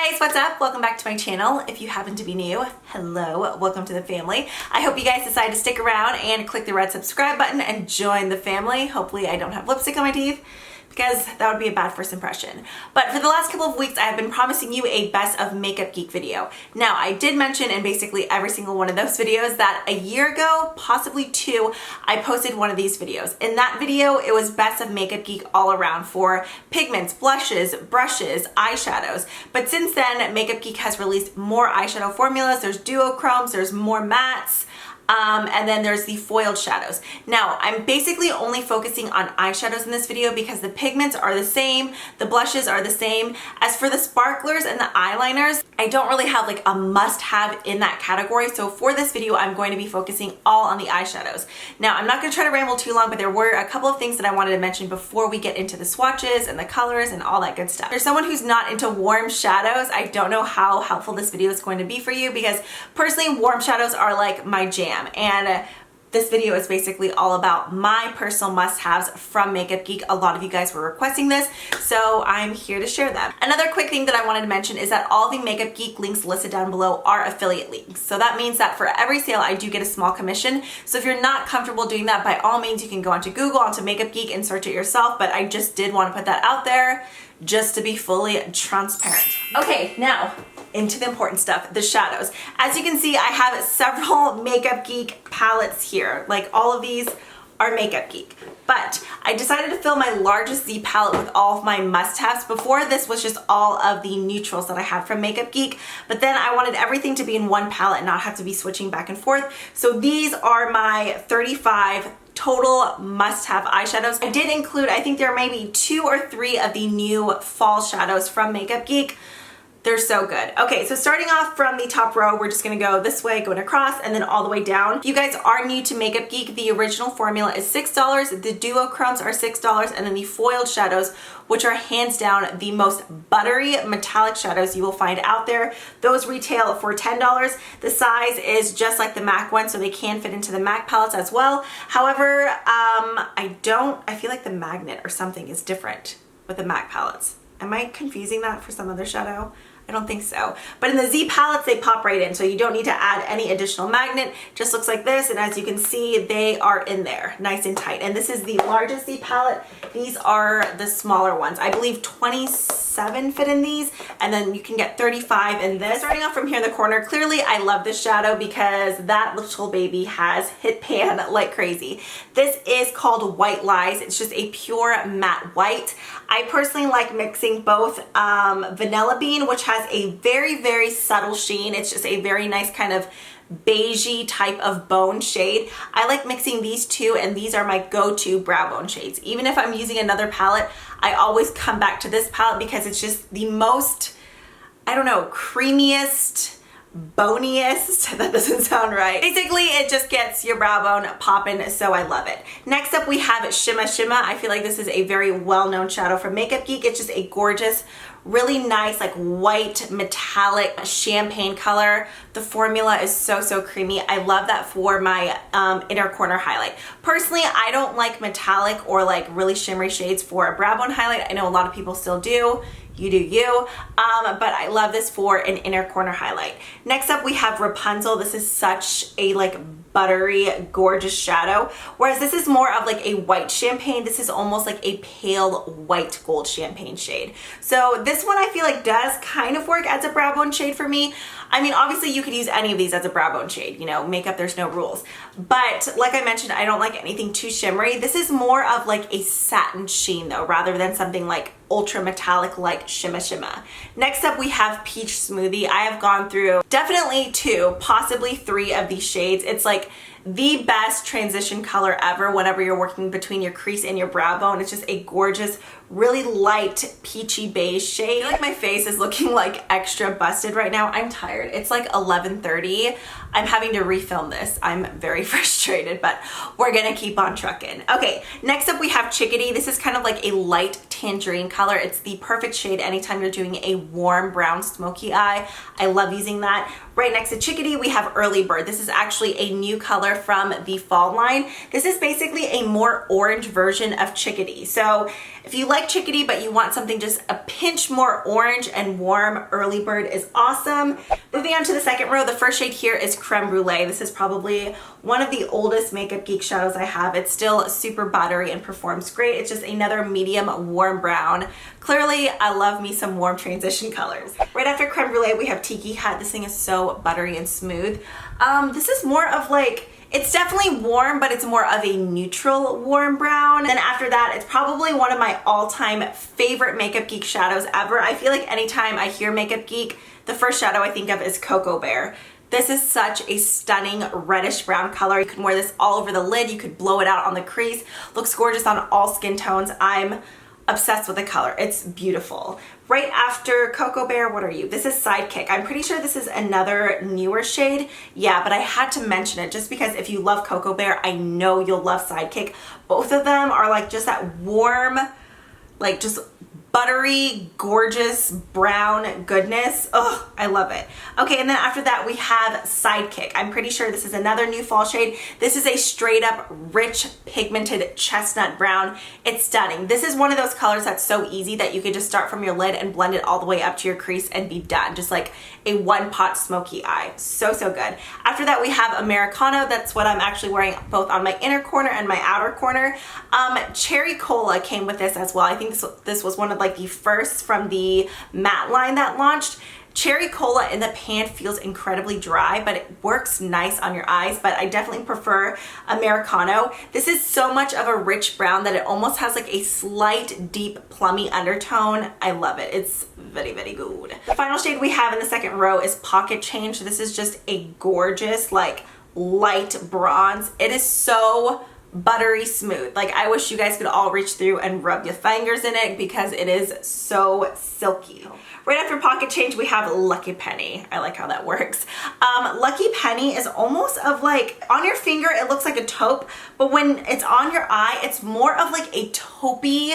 guys, what's up? Welcome back to my channel. If you happen to be new, hello, welcome to the family. I hope you guys decide to stick around and click the red subscribe button and join the family. Hopefully I don't have lipstick on my teeth, because that would be a bad first impression. But for the last couple of weeks, I have been promising you a Best of Makeup Geek video. Now, I did mention in basically every single one of those videos that a year ago, possibly two, I posted one of these videos. In that video, it was Best of Makeup Geek all around for pigments, blushes, brushes, eyeshadows. But since then, Makeup Geek has released more eyeshadow formulas. There's duochromes, there's more mattes, and then there's the foiled shadows. Now, I'm basically only focusing on eyeshadows in this video because the pigments are the same, the blushes are the same. As for the sparklers and the eyeliners, I don't really have like a must-have in that category. So for this video, I'm going to be focusing all on the eyeshadows. Now, I'm not going to try to ramble too long, but there were a couple of things that I wanted to mention before we get into the swatches and the colors and all that good stuff. There's someone who's not into warm shadows. I don't know how helpful this video is going to be for you because personally, warm shadows are like my jam. And this video is basically all about my personal must-haves from Makeup Geek. A lot of you guys were requesting this, so I'm here to share them. Another quick thing that I wanted to mention is that all the Makeup Geek links listed down below are affiliate links. So that means that for every sale, I do get a small commission. So if you're not comfortable doing that, by all means, you can go onto Google, onto Makeup Geek and search it yourself. But I just did want to put that out there just to be fully transparent. Okay, now into the important stuff, the shadows. As you can see, I have several Makeup Geek palettes here. Like all of these are Makeup Geek. But I decided to fill my largest Z palette with all of my must-haves. Before, this was just all of the neutrals that I had from Makeup Geek, but then I wanted everything to be in one palette and not have to be switching back and forth. So these are my 35 total must-have eyeshadows. I did include, I think there may be 2 or 3 of the new fall shadows from Makeup Geek. They're so good. Okay, so starting off from the top row, we're just gonna go this way, going across, and then all the way down. If you guys are new to Makeup Geek, the original formula is $6, the duochromes are $6, and then the foiled shadows, which are hands down the most buttery metallic shadows you will find out there. Those retail for $10. The size is just like the MAC one, so they can fit into the MAC palettes as well. However, I feel like the magnet or something is different with the MAC palettes. Am I confusing that for some other shadow? I don't think so. But in the Z palettes, they pop right in, so you don't need to add any additional magnet. Just looks like this, and as you can see, they are in there, nice and tight. And this is the largest Z palette. These are the smaller ones. I believe 27 fit in these, and then you can get 35 in this. Starting off from here in the corner, clearly I love this shadow because that little baby has hit pan like crazy. This is called White Lies. It's just a pure matte white. I personally like mixing both Vanilla Bean, which has a very, very subtle sheen. It's just a very nice kind of beigey type of bone shade. I like mixing these two, and these are my go-to brow bone shades. Even if I'm using another palette, I always come back to this palette because it's just the most, I don't know, creamiest, boniest, that doesn't sound right. Basically, it just gets your brow bone popping, so I love it. Next up, we have Shimma Shimma. I feel like this is a very well-known shadow from Makeup Geek. It's just a gorgeous, really nice, like white, metallic, champagne color. The formula is so, so creamy. I love that for my inner corner highlight. Personally, I don't like metallic or like really shimmery shades for a brow bone highlight. I know a lot of people still do. You do you, but I love this for an inner corner highlight. Next up, we have Rapunzel. This is such a like buttery, gorgeous shadow, whereas this is more of like a white champagne. This is almost like a pale white gold champagne shade. So this one I feel like does kind of work as a brow bone shade for me. I mean, obviously you could use any of these as a brow bone shade, you know, makeup, there's no rules. But like I mentioned, I don't like anything too shimmery. This is more of like a satin sheen though, rather than something like ultra metallic like Shimma Shimma. Next up, we have Peach Smoothie. I have gone through definitely 2, possibly 3 of these shades. It's like the best transition color ever whenever you're working between your crease and your brow bone. It's just a gorgeous, really light peachy beige shade. I feel like my face is looking like extra busted right now. I'm tired. It's like 11:30. I'm having to refilm this. I'm very frustrated, but we're gonna keep on trucking. Okay, next up we have Chickadee. This is kind of like a light tangerine color. It's the perfect shade anytime you're doing a warm brown smoky eye. I love using that. Right next to Chickadee, we have Early Bird. This is actually a new color color from the fall line. This is basically a more orange version of Chickadee. So if you like Chickadee but you want something just a pinch more orange and warm, Early Bird is awesome. Moving on to the second row, the first shade here is Creme Brulee. This is probably one of the oldest Makeup Geek shadows I have. It's still super buttery and performs great. It's just another medium warm brown. Clearly, I love me some warm transition colors. Right after Creme Brulee, we have Tiki Hut. This thing is so buttery and smooth. This is more of like, it's definitely warm, but it's more of a neutral warm brown. Then after that, it's probably one of my all-time favorite Makeup Geek shadows ever. I feel like anytime I hear Makeup Geek, the first shadow I think of is Cocoa Bear. This is such a stunning reddish brown color. You can wear this all over the lid. You could blow it out on the crease. Looks gorgeous on all skin tones. I'm obsessed with the color. It's beautiful. Right after Cocoa Bear, what are you? This is Sidekick. I'm pretty sure this is another newer shade. Yeah, but I had to mention it just because if you love Cocoa Bear, I know you'll love Sidekick. Both of them are like just that warm, like just buttery, gorgeous, brown goodness. Oh, I love it. Okay, and then after that we have Sidekick. I'm pretty sure this is another new fall shade. This is a straight up rich pigmented chestnut brown. It's stunning. This is one of those colors that's so easy that you could just start from your lid and blend it all the way up to your crease and be done. Just like a one pot smoky eye. So, so good. After that we have Americano. That's what I'm actually wearing both on my inner corner and my outer corner. Cherry Cola came with this as well. I think this was one of like the first from the matte line that launched. Cherry Cola in the pan feels incredibly dry, but it works nice on your eyes, but I definitely prefer Americano. This is so much of a rich brown that it almost has like a slight deep plummy undertone. I love it. It's very, very good. The final shade we have in the second row is Pocket Change. This is just a gorgeous like light bronze. It is so buttery smooth. Like I wish you guys could all reach through and rub your fingers in it because it is so silky. Right after Pocket Change we have Lucky Penny. I like how that works. Lucky Penny is almost of like, on your finger it looks like a taupe, but when it's on your eye it's more of like a taupey,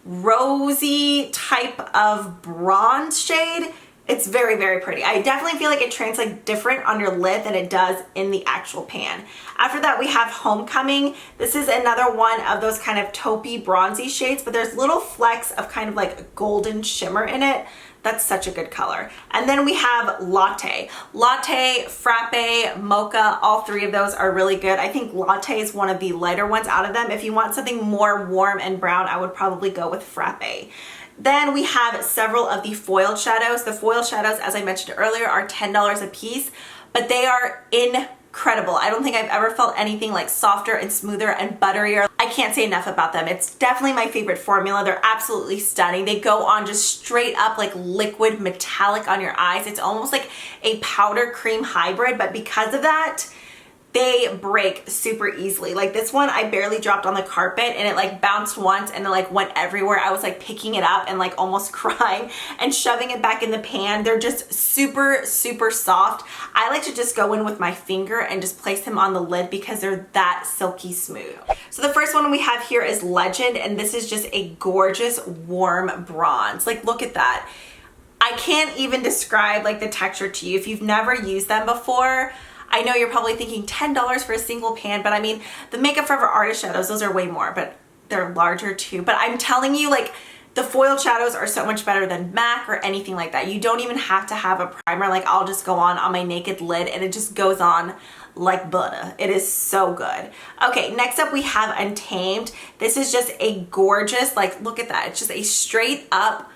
rosy type of bronze shade. It's very, very pretty. I definitely feel like it translates different on your lid than it does in the actual pan. After that, we have Homecoming. This is another one of those kind of taupey, bronzy shades, but there's little flecks of kind of like golden shimmer in it. That's such a good color. And then we have Latte. Latte, Frappe, Mocha, all three of those are really good. I think Latte is one of the lighter ones out of them. If you want something more warm and brown, I would probably go with Frappe. Then we have several of the foiled shadows. The foiled shadows, as I mentioned earlier, are $10 a piece, but they are incredible. I don't think I've ever felt anything like softer and smoother and butterier. I can't say enough about them. It's definitely my favorite formula. They're absolutely stunning. They go on just straight up like liquid metallic on your eyes. It's almost like a powder cream hybrid, but because of that, they break super easily. Like this one I barely dropped on the carpet and it like bounced once and it like went everywhere. I was like picking it up and like almost crying and shoving it back in the pan. They're just super, super soft. I like to just go in with my finger and just place them on the lid because they're that silky smooth. So the first one we have here is Legend, and this is just a gorgeous warm bronze. Like look at that. I can't even describe like the texture to you. If you've never used them before, I know you're probably thinking $10 for a single pan, but I mean, the Makeup Forever Artist shadows, those are way more, but they're larger too. But I'm telling you, like, the foiled shadows are so much better than MAC or anything like that. You don't even have to have a primer. Like, I'll just go on my naked lid and it just goes on like butter. It is so good. Okay, next up we have Untamed. This is just a gorgeous, like, look at that. It's just a straight up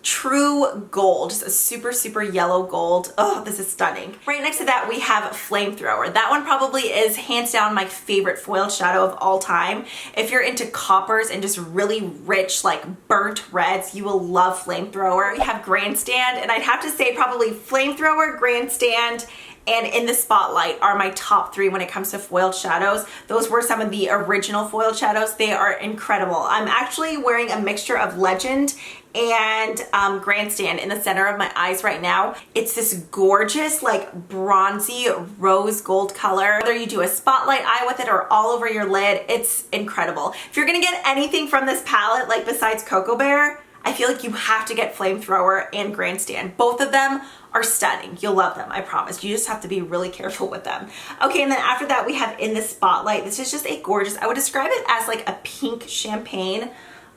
true gold, just a super, super yellow gold. Oh, this is stunning. Right next to that, we have Flamethrower. That one probably is hands down my favorite foiled shadow of all time. If you're into coppers and just really rich, like burnt reds, you will love Flamethrower. We have Grandstand, and I'd have to say probably Flamethrower, Grandstand, and In the Spotlight are my top three when it comes to foiled shadows. Those were some of the original foiled shadows. They are incredible. I'm actually wearing a mixture of Legend and Grandstand in the center of my eyes right now. It's this gorgeous, like bronzy rose gold color. Whether you do a spotlight eye with it or all over your lid, it's incredible. If you're gonna get anything from this palette, like besides Cocoa Bear, I feel like you have to get Flamethrower and Grandstand. Both of them are stunning. You'll love them, I promise. You just have to be really careful with them. Okay, and then after that we have In the Spotlight. This is just a gorgeous, I would describe it as like a pink champagne.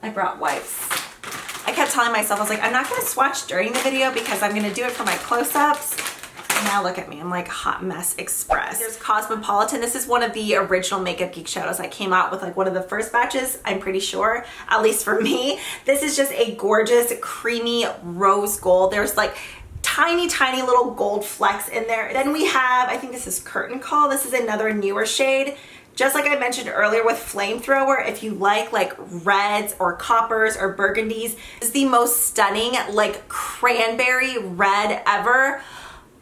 I brought wipes. I kept telling myself, I was like, I'm not gonna swatch during the video because I'm gonna do it for my close-ups. And now look at me, I'm like Hot Mess Express. There's Cosmopolitan. This is one of the original Makeup Geek shadows. I came out with like one of the first batches, I'm pretty sure, at least for me. This is just a gorgeous, creamy rose gold. There's like tiny, tiny little gold flecks in there. Then we have, I think this is Curtain Call. This is another newer shade. Just like I mentioned earlier with Flamethrower, if you like reds or coppers or burgundies, this is the most stunning like cranberry red ever.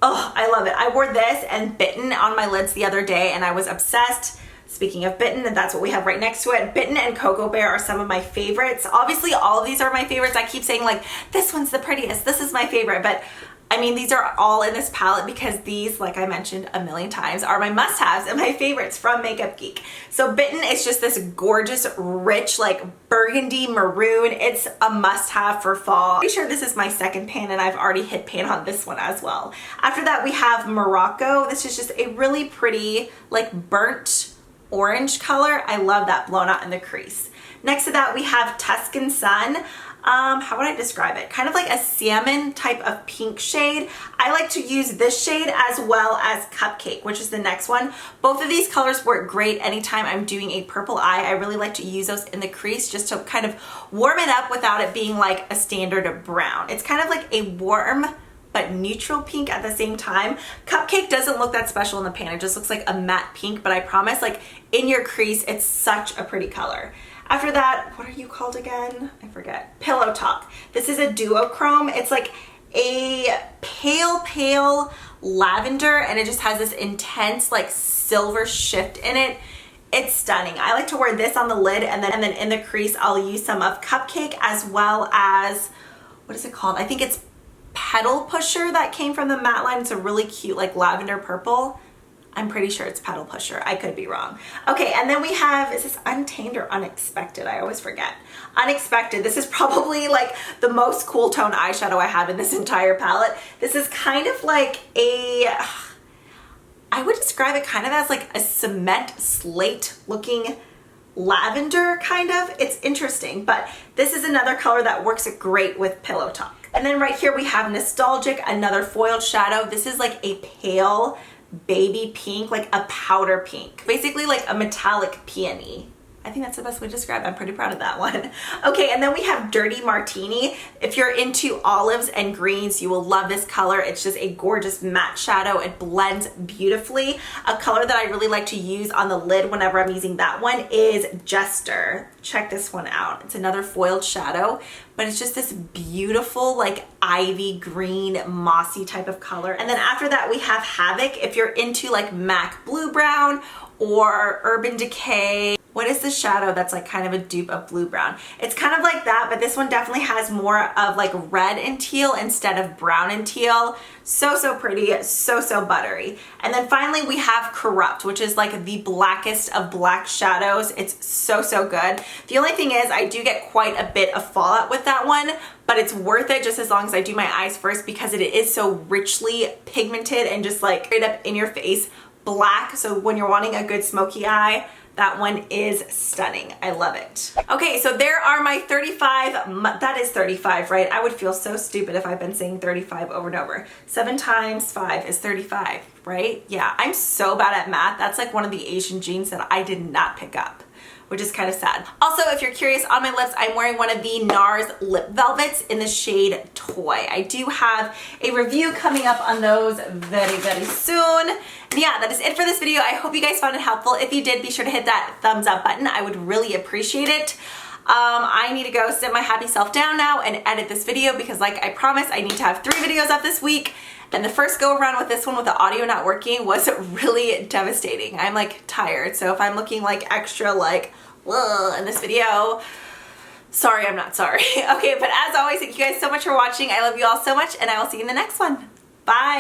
Oh, I love it. I wore this and Bitten on my lids the other day and I was obsessed. Speaking of Bitten, and that's what we have right next to it. Bitten and Cocoa Bear are some of my favorites. Obviously, all of these are my favorites. I keep saying like, this one's the prettiest, this is my favorite, but I mean, these are all in this palette because these, like I mentioned a million times, are my must-haves and my favorites from Makeup Geek. So Bitten is just this gorgeous, rich, like burgundy maroon. It's a must-have for fall. Pretty sure this is my second pan and I've already hit pan on this one as well. After that, we have Morocco. This is just a really pretty, like burnt orange color. I love that blown out in the crease. Next to that, we have Tuscan Sun. How would I describe it? Kind of like a salmon type of pink shade. I like to use this shade as well as Cupcake, which is the next one. Both of these colors work great anytime I'm doing a purple eye. I really like to use those in the crease just to kind of warm it up without it being like a standard brown. It's kind of like a warm but neutral pink at the same time. Cupcake doesn't look that special in the pan. It just looks like a matte pink, but I promise like in your crease, it's such a pretty color. After that, what are you called again? I forget. Pillow Talk. This is a duochrome. It's like a pale lavender and it just has this intense like silver shift in it. It's stunning. I like to wear this on the lid and then in the crease, I'll use some of Cupcake as well as, what is it called? I think it's Petal Pusher that came from the matte line. It's a really cute like lavender purple. I'm pretty sure it's Petal Pusher. I could be wrong. Okay, and then we have, is this Untamed or Unexpected? I always forget. Unexpected. This is probably like the most cool tone eyeshadow I have in this entire palette. This is kind of like a, I would describe it kind of as like a cement slate looking lavender kind of. It's interesting, but this is another color that works great with Pillow Talk. And then right here we have Nostalgic, another foiled shadow. This is like a pale baby pink, like a powder pink. Basically like a metallic peony. I think that's the best way to describe it. I'm pretty proud of that one. Okay, and then we have Dirty Martini. If you're into olives and greens, you will love this color. It's just a gorgeous matte shadow. It blends beautifully. A color that I really like to use on the lid whenever I'm using that one is Jester. Check this one out. It's another foiled shadow, but it's just this beautiful like ivy green mossy type of color. And then after that we have Havoc. If you're into like MAC Blue Brown or Urban Decay, what is the shadow that's like kind of a dupe of Blue Brown? It's kind of like that, but this one definitely has more of like red and teal instead of brown and teal. So pretty, so buttery. And then finally we have Corrupt, which is like the blackest of black shadows. It's so good. The only thing is I do get quite a bit of fallout with that one, but it's worth it just as long as I do my eyes first because it is so richly pigmented and just like straight up in your face black. So when you're wanting a good smoky eye, that one is stunning. I love it. Okay, so there are my 35, that is 35, right? I would feel so stupid if I've been saying 35 over and over. 7 times 5 is 35, right? Yeah, I'm so bad at math. That's like one of the Asian genes that I did not pick up, which is kind of sad. Also, if you're curious, on my lips, I'm wearing one of the NARS Lip Velvets in the shade Toy. I do have a review coming up on those very soon. And yeah, that is it for this video. I hope you guys found it helpful. If you did, be sure to hit that thumbs up button. I would really appreciate it. I need to go sit my happy self down now and edit this video because like I promised, I need to have 3 videos up this week. And the first go around with this one with the audio not working was really devastating. I'm like tired. So if I'm looking like extra like, whoa, in this video, sorry, I'm not sorry. Okay, but as always, thank you guys so much for watching. I love you all so much and I will see you in the next one. Bye.